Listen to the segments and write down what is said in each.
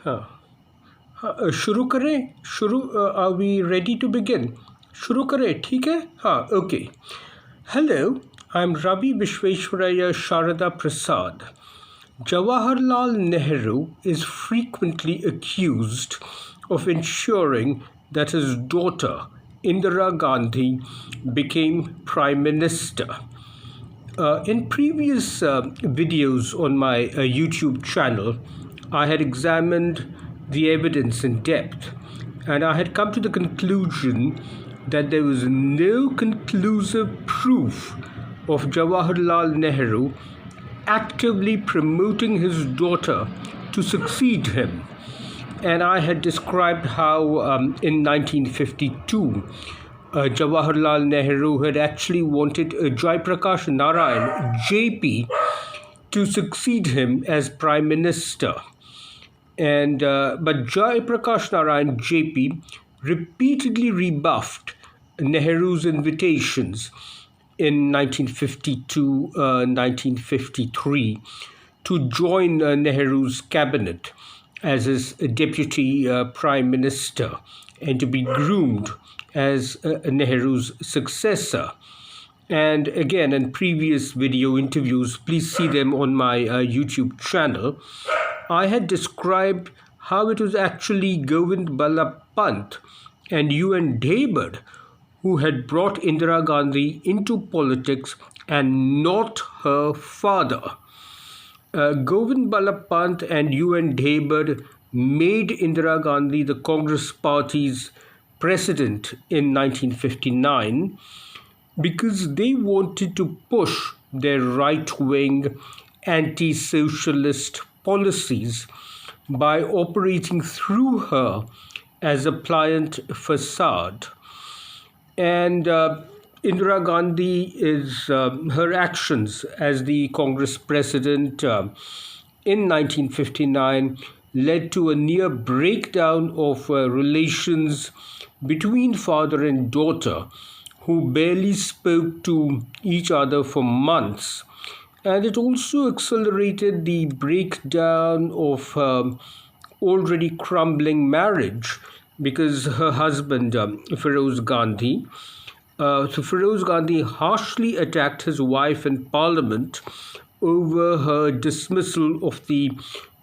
हाँ शुरू करें शुरू are we ready to begin शुरू करें ठीक है हाँ okay hello I am Ravi Visvesvaraya Sharada Prasad. Jawaharlal Nehru is frequently accused of ensuring that his daughter Indira Gandhi became prime minister. In previous videos on my YouTube channel, I had examined the evidence in depth, and I had come to the conclusion that there was no conclusive proof of Jawaharlal Nehru actively promoting his daughter to succeed him. And I had described how in 1952, Jawaharlal Nehru had actually wanted Jai Prakash Narayan, JP, to succeed him as Prime Minister. And but Jai Prakash Narayan, JP, repeatedly rebuffed Nehru's invitations in 1952, 1953 to join Nehru's cabinet as his deputy prime minister and to be groomed as Nehru's successor. And again, in previous video interviews, please see them on my YouTube channel, I had described how it was actually Govind Ballabh Pant and UN Debad who had brought Indira Gandhi into politics and not her father. Govind Ballabh Pant and UN Debad made Indira Gandhi the Congress Party's president in 1959 because they wanted to push their right-wing anti-socialist policies by operating through her as a pliant facade. And Indira Gandhi is her actions as the Congress president in 1959 led to a near breakdown of relations between father and daughter, who barely spoke to each other for months. And it also accelerated the breakdown of already crumbling marriage because her husband, Feroz Gandhi, Feroz Gandhi harshly attacked his wife in parliament over her dismissal of the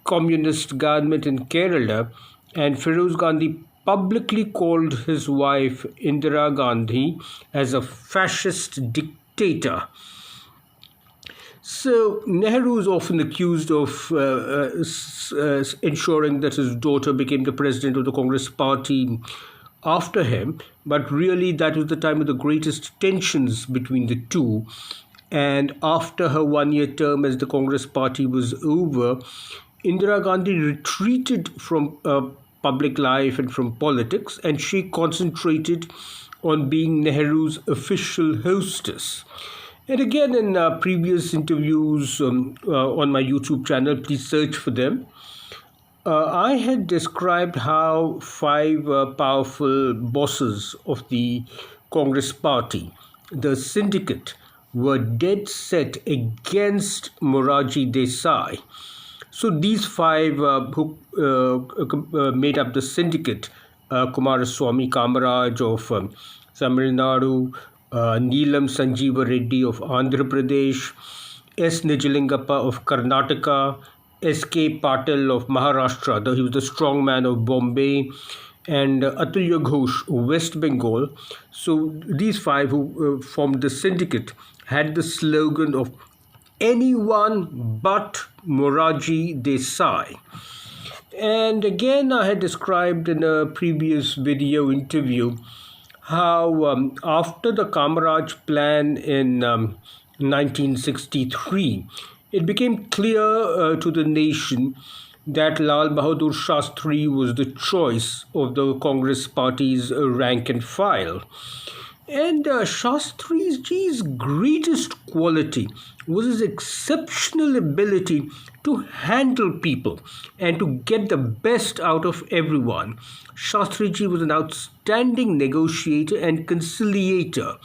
communist government in Kerala, and Feroz Gandhi publicly called his wife Indira Gandhi as a fascist dictator. So Nehru is often accused of ensuring that his daughter became the president of the Congress Party after him, but really that was the time of the greatest tensions between the two. And after her one-year term as the Congress Party was over, Indira Gandhi retreated from public life and from politics, and she concentrated on being Nehru's official hostess. And again, in previous interviews on my YouTube channel, please search for them, I had described how five powerful bosses of the Congress Party, the syndicate, were dead set against Morarji Desai. So these five who made up the syndicate, Kumaraswamy Kamaraj of Tamil Nadu, Neelam Sanjeeva Reddy of Andhra Pradesh, S. Nijalingappa of Karnataka, S.K. Patil of Maharashtra, he was the strongman of Bombay, and Atulya Ghosh of West Bengal. So these five who formed the syndicate had the slogan of anyone but Morarji Desai. And again, I had described in a previous video interview how after the Kamaraj plan in 1963, it became clear to the nation that Lal Bahadur Shastri was the choice of the Congress Party's rank and file. And Shastriji's greatest quality was his exceptional ability to handle people and to get the best out of everyone. Shastriji was an outstanding negotiator and conciliator,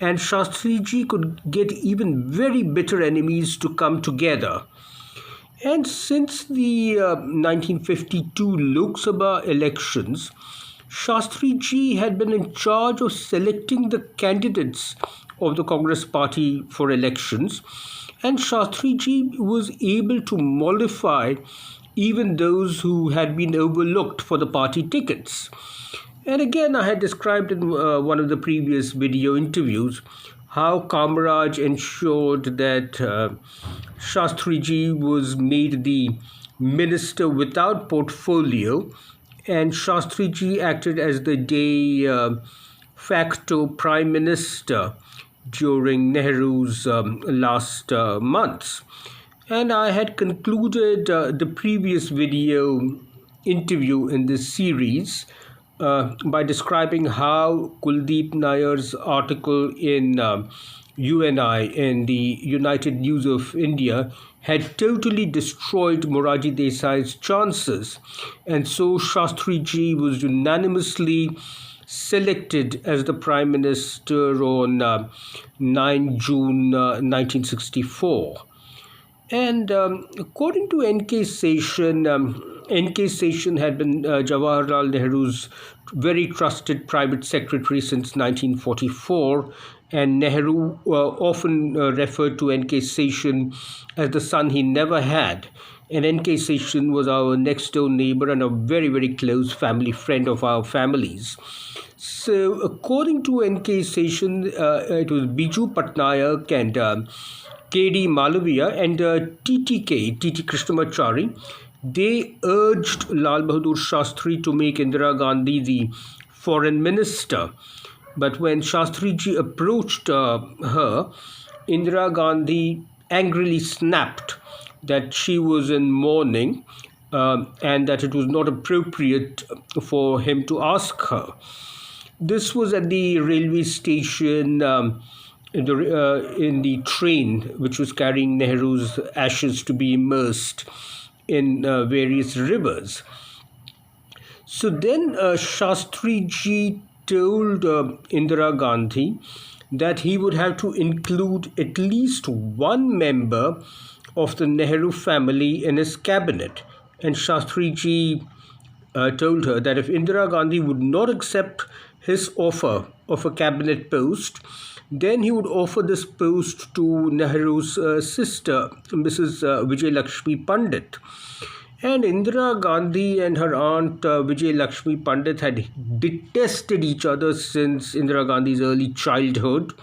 and Shastriji could get even very bitter enemies to come together. And since the 1952 Lok Sabha elections, Shastri ji had been in charge of selecting the candidates of the Congress party for elections, and Shastri ji was able to mollify even those who had been overlooked for the party tickets. And again, I had described in one of the previous video interviews how Kamaraj ensured that Shastriji was made the minister without portfolio, and Shastriji acted as the de facto prime minister during Nehru's last months. And I had concluded the previous video interview in this series by describing how Kuldeep Nayar's article in UNI in the United News of India had totally destroyed Morarji Desai's chances, and so Shastriji was unanimously selected as the Prime Minister on 9 June 1964. And according to N.K. Seshan, N.K. Seshan had been Jawaharlal Nehru's very trusted private secretary since 1944, and Nehru often referred to N.K. Seshan as the son he never had. And N.K. Seshan was our next door neighbor and a very, very close family friend of our families. So, according to N.K. Seshan, it was Biju Patnaik and K.D. Malaviya and T.T. Krishnamachari. They urged Lal Bahadur Shastri to make Indira Gandhi the foreign minister. But when Shastriji approached her, Indira Gandhi angrily snapped that she was in mourning and that it was not appropriate for him to ask her. This was at the railway station in the train which was carrying Nehru's ashes to be immersed in various rivers. So then Shastriji told Indira Gandhi that he would have to include at least one member of the Nehru family in his cabinet. And Shastriji told her that if Indira Gandhi would not accept his offer of a cabinet post, then he would offer this post to Nehru's sister, Mrs. Vijay Lakshmi Pandit. And Indira Gandhi and her aunt Vijay Lakshmi Pandit had detested each other since Indira Gandhi's early childhood,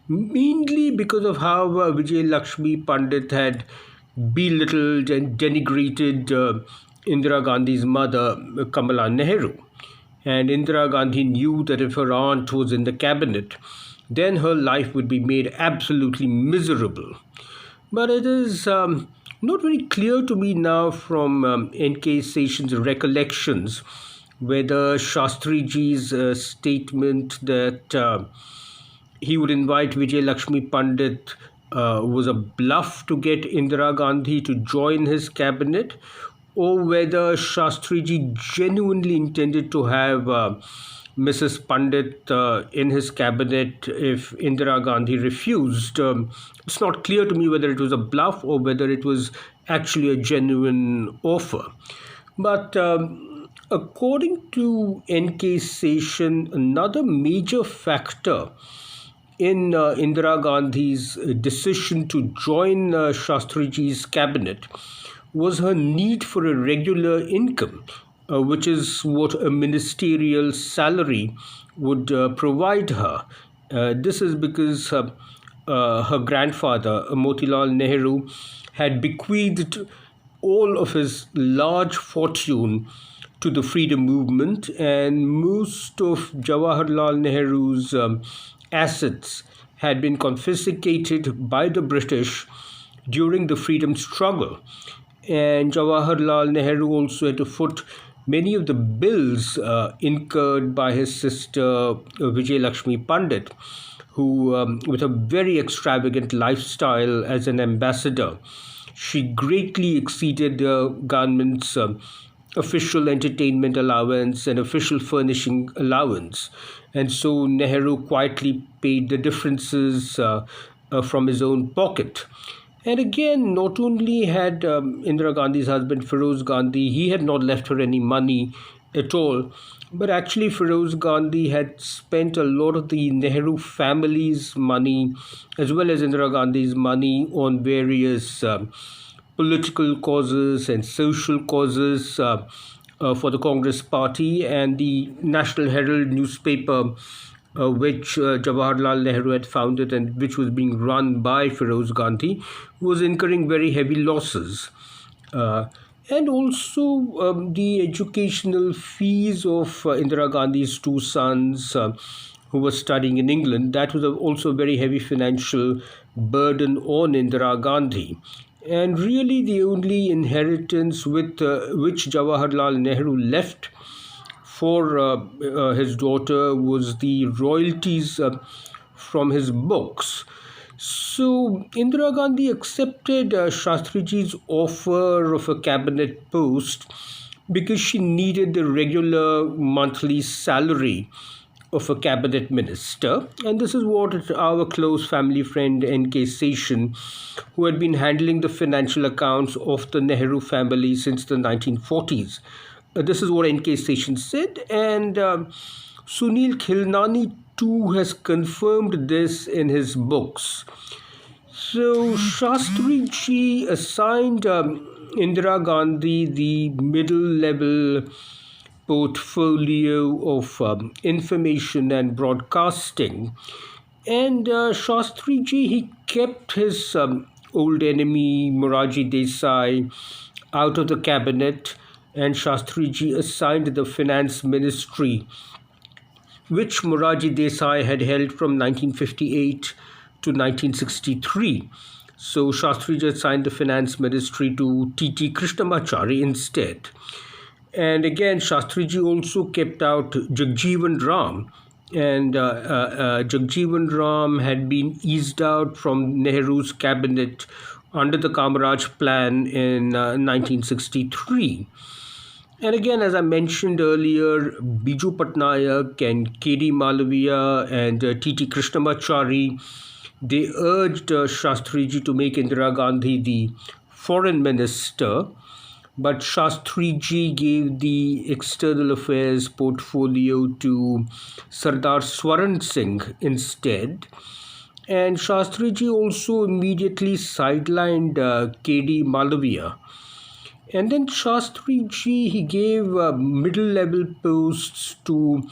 mainly because of how Vijay Lakshmi Pandit had belittled and denigrated Indira Gandhi's mother, Kamala Nehru. And Indira Gandhi knew that if her aunt was in the cabinet, then her life would be made absolutely miserable. But it is not very clear to me now from N.K. Seshan's recollections whether Shastriji's statement that he would invite Vijay Lakshmi Pandit was a bluff to get Indira Gandhi to join his cabinet, or whether Shastriji genuinely intended to have Mrs. Pandit in his cabinet if Indira Gandhi refused. It's not clear to me whether it was a bluff or whether it was actually a genuine offer. But according to N.K. Seshan, another major factor in Indira Gandhi's decision to join Shastriji's cabinet was her need for a regular income, which is what a ministerial salary would provide her. This is because her grandfather, Motilal Nehru, had bequeathed all of his large fortune to the freedom movement, and most of Jawaharlal Nehru's assets had been confiscated by the British during the freedom struggle. And Jawaharlal Nehru also had to foot many of the bills incurred by his sister Vijay Lakshmi Pandit, who, with a very extravagant lifestyle as an ambassador, she greatly exceeded the government's official entertainment allowance and official furnishing allowance. And so Nehru quietly paid the differences from his own pocket. And again, not only had Indira Gandhi's husband Feroz Gandhi, he had not left her any money at all, but actually Feroz Gandhi had spent a lot of the Nehru family's money as well as Indira Gandhi's money on various political causes and social causes for the Congress Party, and the National Herald newspaper, which Jawaharlal Nehru had founded and which was being run by Feroz Gandhi, was incurring very heavy losses. Uh, and also the educational fees of Indira Gandhi's two sons who were studying in England, that was also a very heavy financial burden on Indira Gandhi. And really, the only inheritance with which Jawaharlal Nehru left for his daughter was the royalties from his books. So Indira Gandhi accepted Shastriji's offer of a cabinet post because she needed the regular monthly salary of a cabinet minister. And this is what our close family friend N.K. Seshan, who had been handling the financial accounts of the Nehru family since the 1940s. This is what N.K. Seshan said, and Sunil Khilnani too has confirmed this in his books. So Shastri ji assigned Indira Gandhi the middle level portfolio of information and broadcasting. And Shastri ji, he kept his old enemy Moraji Desai out of the cabinet, and Shastri ji assigned the finance ministry, which Moraji Desai had held from 1958 to 1963. So Shastriji assigned the finance ministry to T.T. Krishnamachari instead. And again, Shastriji also kept out Jagjeevan Ram. And Jagjeevan Ram had been eased out from Nehru's cabinet under the Kamaraj plan in 1963. And again, as I mentioned earlier, Biju Patnaik and K.D. Malaviya and T.T. Krishnamachari, they urged Shastriji to make Indira Gandhi the foreign minister, but Shastriji gave the external affairs portfolio to Sardar Swaran Singh instead. And Shastriji also immediately sidelined K.D. Malaviya. And then Shastriji, he gave middle-level posts to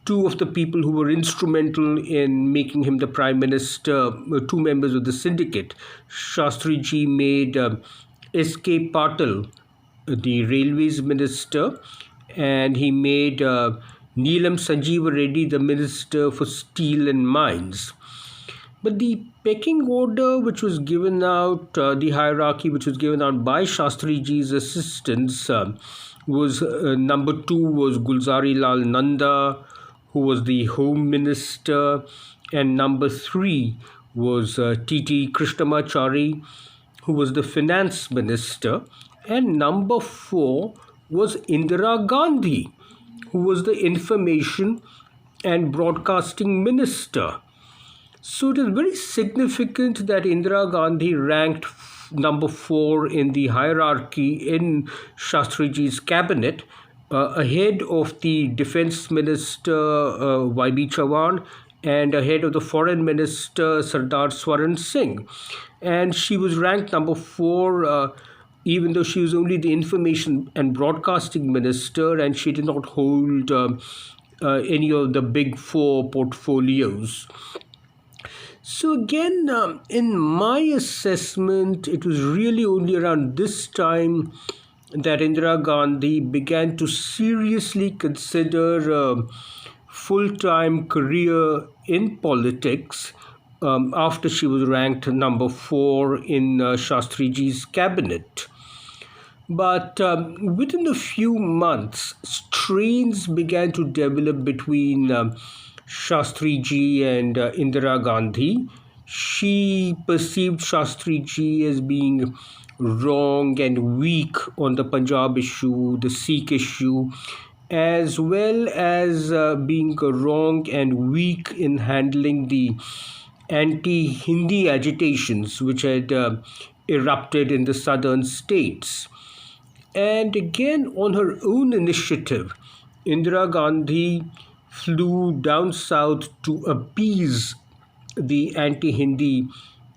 two of the people who were instrumental in making him the prime minister, two members of the syndicate. Shastriji made S.K. Patil the railways minister, and he made Neelam Sanjeeva Reddy the minister for steel and mines. But the pecking order which was given out, the hierarchy which was given out by Shastriji's assistants was number 2 was Gulzari Lal Nanda, who was the home minister, and number 3 was T.T. Krishnamachari, who was the finance minister, and number 4 was Indira Gandhi, who was the information and broadcasting minister. So it is very significant that Indira Gandhi ranked number 4 in the hierarchy in Shastriji's cabinet, ahead of the defense minister Y.B. Chavan and ahead of the foreign minister Sardar Swaran Singh. And she was ranked number 4 even though she was only the information and broadcasting minister, and she did not hold any of the big 4 portfolios. So again, in my assessment, it was really only around this time that Indira Gandhi began to seriously consider a full-time career in politics after she was ranked number 4 in Shastriji's cabinet. But within a few months, strains began to develop between Shastriji and Indira Gandhi. She perceived Shastriji as being wrong and weak on the Punjab issue, the Sikh issue, as well as being wrong and weak in handling the anti-Hindi agitations which had erupted in the southern states. And again, on her own initiative, Indira Gandhi flew down south to appease the anti Hindi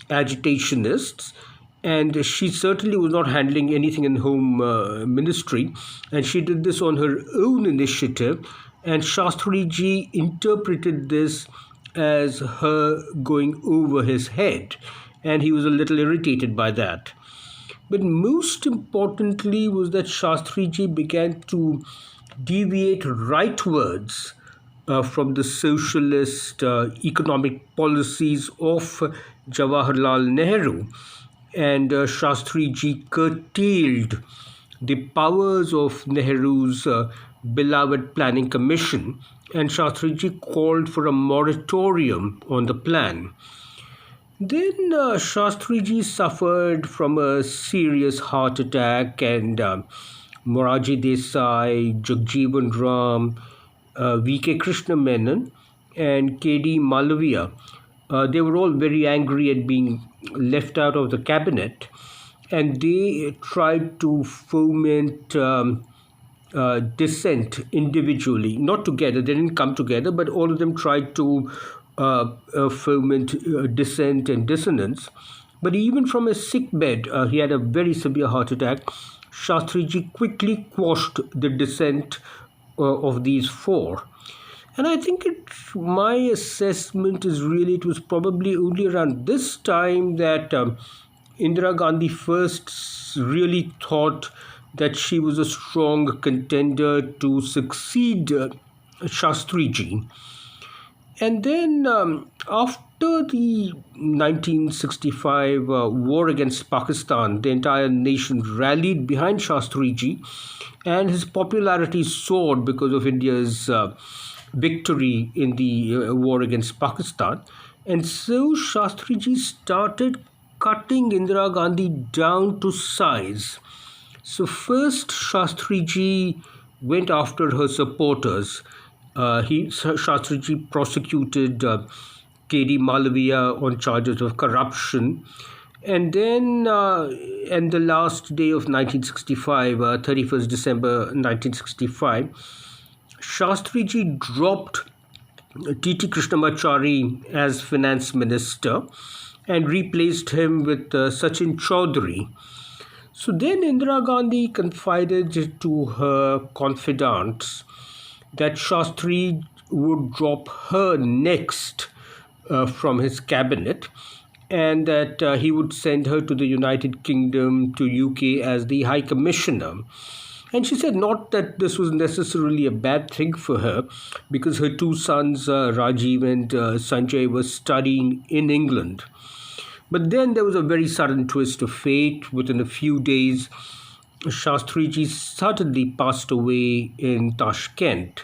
agitationists. And she certainly was not handling anything in home ministry. And she did this on her own initiative. And Shastri ji interpreted this as her going over his head. And he was a little irritated by that. But most importantly was that Shastriji began to deviate rightwards from the socialist economic policies of Jawaharlal Nehru. And Shastriji curtailed the powers of Nehru's beloved Planning Commission, and Shastriji called for a moratorium on the plan. Then Shastriji suffered from a serious heart attack, and Moraji Desai, Jagjeevan Ram, V.K. Krishna Menon, and K.D. Malaviya, they were all very angry at being left out of the cabinet, and they tried to foment dissent individually, not together. They didn't come together, but all of them tried to foment dissent and dissonance. But even from his sick bed, he had a very severe heart attack. Shastriji quickly quashed the dissent of these four. And I think my assessment is really it was probably only around this time that Indira Gandhi first really thought that she was a strong contender to succeed Shastriji. And then after the 1965 war against Pakistan, the entire nation rallied behind Shastriji, and his popularity soared because of India's victory in the war against Pakistan. And so Shastriji started cutting Indira Gandhi down to size. So first Shastriji went after her supporters. Shastriji prosecuted K.D. Malaviya on charges of corruption. And then, on the last day of 1965, 31st December 1965, Shastriji dropped T.T. Krishnamachari as finance minister and replaced him with Sachin Chaudhary. So then Indira Gandhi confided to her confidants that Shastri would drop her next from his cabinet, and that he would send her to the United Kingdom, to UK as the High Commissioner. And she said not that this was necessarily a bad thing for her, because her two sons, Rajiv and Sanjay, were studying in England. But then there was a very sudden twist of fate. Within a few days, Shastriji suddenly passed away in Tashkent.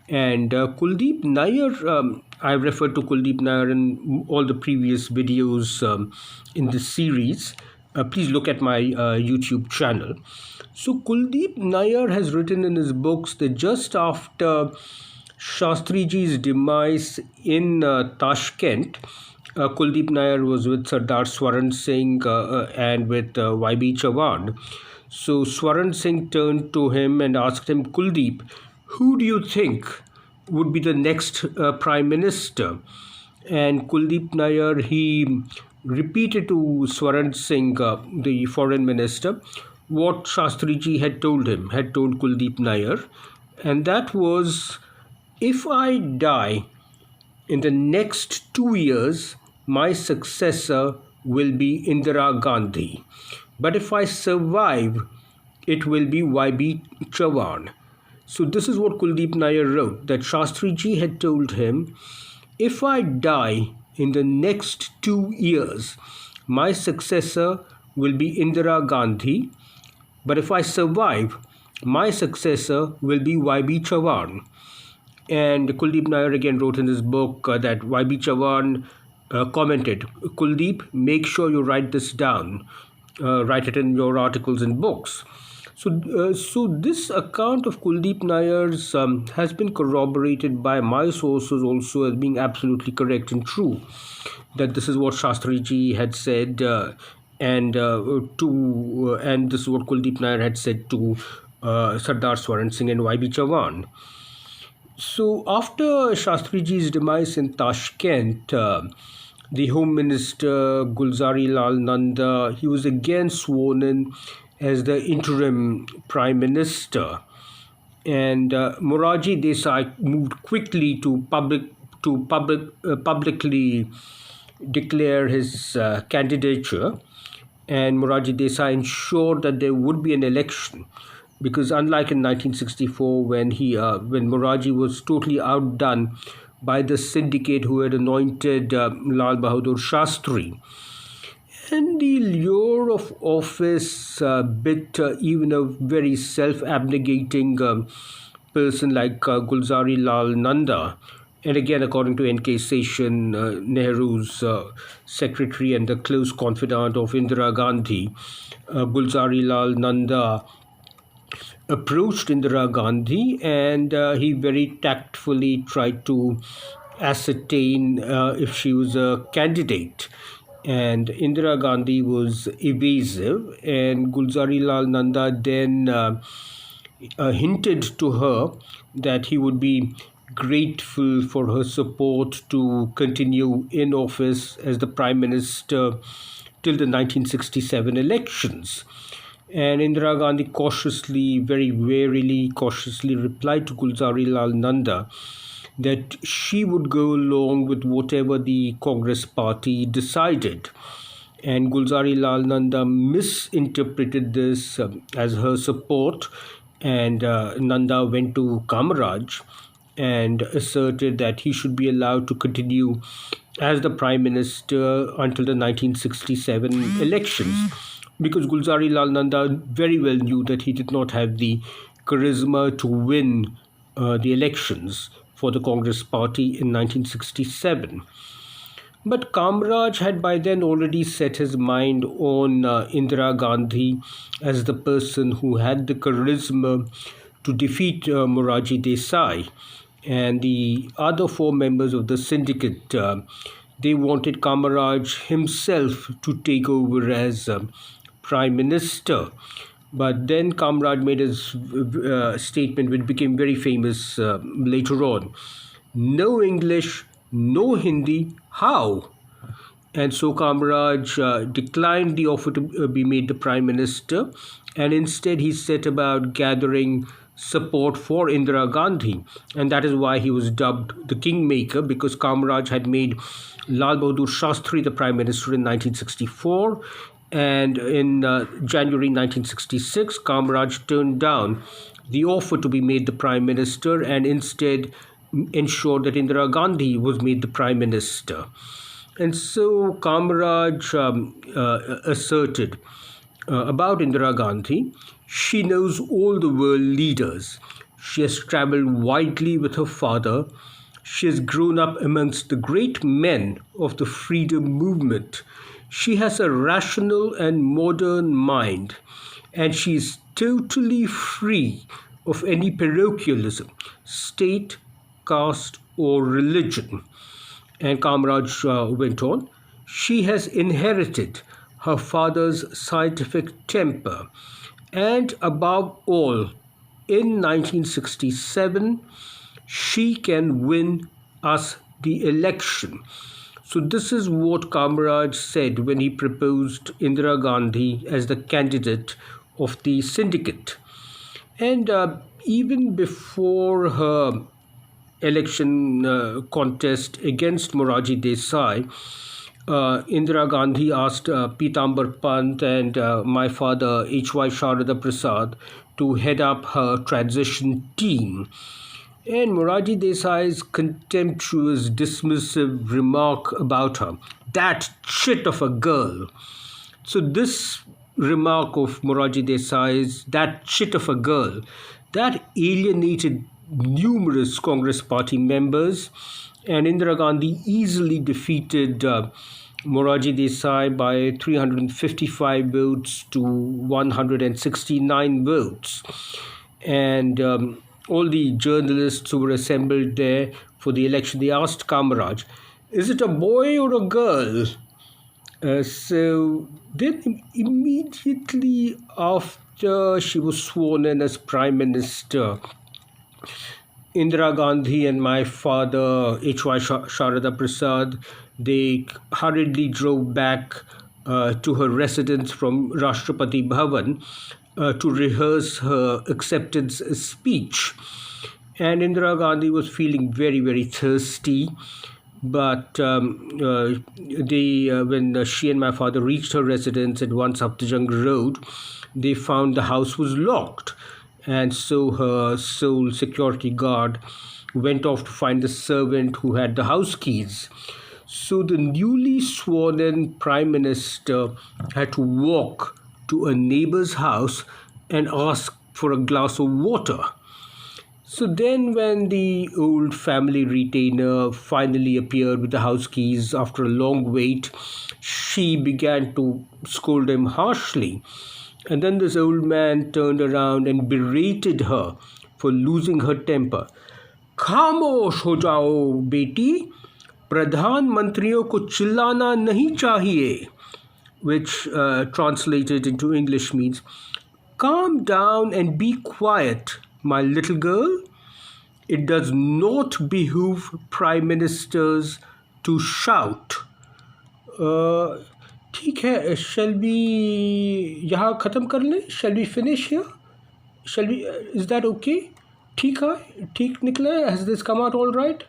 And Kuldeep Nair, I referred to Kuldeep Nair in all the previous videos in this series. Please look at my YouTube channel. So Kuldeep Nair has written in his books that just after Shastriji's demise in Tashkent, Kuldeep Nair was with Sardar Swaran Singh and with Y.B. Chavan. So Swaran Singh turned to him and asked him, Kuldeep, who do you think would be the next Prime Minister? And Kuldeep Nair, he repeated to Swaran Singh, the Foreign Minister, what Shastriji had told him, had told Kuldeep Nair. And that was, if I die in the next 2 years, my successor will be Indira Gandhi. But if I survive, it will be Y.B. Chavan. So this is what Kuldeep Nair wrote, that Shastriji had told him, if I die in the next 2 years, my successor will be Indira Gandhi. But if I survive, my successor will be Y.B. Chavan. And Kuldeep Nair again wrote in his book that Y.B. Chavan commented, Kuldeep, make sure you write this down. Write it in your articles and books. So this account of Kuldeep Nair's has been corroborated by my sources also as being absolutely correct and true. that this is what Shastri ji had said, and this is what Kuldeep Nair had said to Sardar Swaran Singh and YB Chavan. So after Shastri ji's demise in Tashkent, the Home Minister Gulzari Lal Nanda, he was again sworn in as the interim Prime Minister, and Morarji Desai moved quickly to publicly declare his candidature, and Morarji Desai ensured that there would be an election, because unlike in 1964 when Morarji was totally outdone by the syndicate who had anointed Lal Bahadur Shastri, and the lure of office bit even a very self-abnegating person like Gulzari Lal Nanda. And again, according to N.K. Seshan, Nehru's secretary and the close confidant of Indira Gandhi, Gulzari Lal Nanda approached Indira Gandhi, and he very tactfully tried to ascertain if she was a candidate. And Indira Gandhi was evasive, and Gulzari Lal Nanda then hinted to her that he would be grateful for her support to continue in office as the Prime Minister till the 1967 elections. And Indira Gandhi very warily, cautiously replied to Gulzari Lal Nanda that she would go along with whatever the Congress party decided. And Gulzari Lal Nanda misinterpreted this as her support, and Nanda went to Kamaraj and asserted that he should be allowed to continue as the Prime Minister until the 1967 elections, because Gulzari Lal Nanda very well knew that he did not have the charisma to win the elections for the Congress party in 1967. But Kamaraj had by then already set his mind on Indira Gandhi as the person who had the charisma to defeat Morarji Desai. And the other four members of the syndicate, they wanted Kamaraj himself to take over as Prime Minister. But then Kamaraj made his statement, which became very famous later on. No English, no Hindi, how? And so Kamaraj declined the offer to be made the Prime Minister, and instead he set about gathering support for Indira Gandhi. And that is why he was dubbed the Kingmaker, because Kamaraj had made Lal Bahadur Shastri the Prime Minister in 1964. And in January 1966, Kamaraj turned down the offer to be made the Prime Minister and instead ensured that Indira Gandhi was made the Prime Minister. And so Kamaraj asserted about Indira Gandhi, she knows all the world leaders. She has traveled widely with her father. She has grown up amongst the great men of the freedom movement. She has a rational and modern mind, and she is totally free of any parochialism, state, caste, or religion. And Kamaraj went on, she has inherited her father's scientific temper, and above all, in 1967, she can win us the election. So this is what Kamaraj said when he proposed Indira Gandhi as the candidate of the syndicate. And even before her election contest against Morarji Desai, Indira Gandhi asked Pitambar Pant and my father H.Y. Sharada Prasad to head up her transition team. And Morarji Desai's contemptuous, dismissive remark about her, that chit of a girl. So this remark of Morarji Desai's, that chit of a girl, that alienated numerous Congress party members, and Indira Gandhi easily defeated Morarji Desai by 355 votes to 169 votes. And all the journalists who were assembled there for the election, they asked Kamaraj Is it a boy or a girl? So then immediately after she was sworn in as Prime Minister, Indira Gandhi and my father, H.Y. Sharada Prasad, they hurriedly drove back to her residence from Rashtrapati Bhavan to rehearse her acceptance speech. And Indira Gandhi was feeling very, very thirsty. But when she and my father reached her residence at 1 Saptajang Road, they found the house was locked. And so her sole security guard went off to find the servant who had the house keys. So the newly sworn in Prime Minister had to walk to a neighbor's house and ask for a glass of water. So then, when the old family retainer finally appeared with the house keys after a long wait, she began to scold him harshly. And then this old man turned around and berated her for losing her temper. खामोश हो जाओ बेटी, प्रधानमंत्रियों को चिल्लाना नहीं चाहिए, which translated into English means, calm down and be quiet, my little girl. It does not behoove prime ministers to shout. ठीक है, shall we यहाँ ख़त्म कर लें? Shall we finish here? Shall we? Is that okay? ठीक है, ठीक निकला है? Has this come out all right?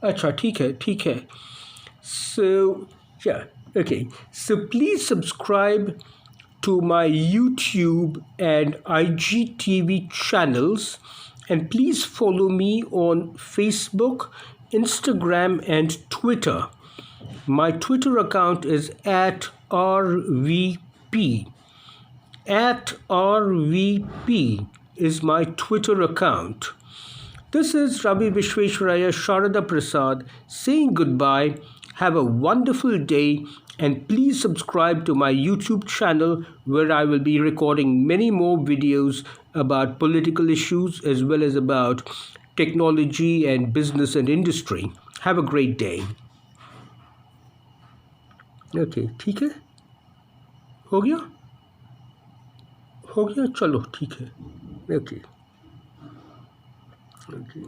अच्छा, ठीक है, ठीक है. So yeah, okay. So please subscribe to my YouTube and IGTV channels, and please follow me on Facebook, Instagram, and Twitter. My Twitter account is at RVP. At RVP is my Twitter account. This is Ravi Visvesvaraya Sharada Prasad saying goodbye. Have a wonderful day, and please subscribe to my YouTube channel, where I will be recording many more videos about political issues as well as about technology and business and industry. Have a great day. Okay, ठीक है? हो गया? हो गया? चलो ठीक है. Okay. Okay.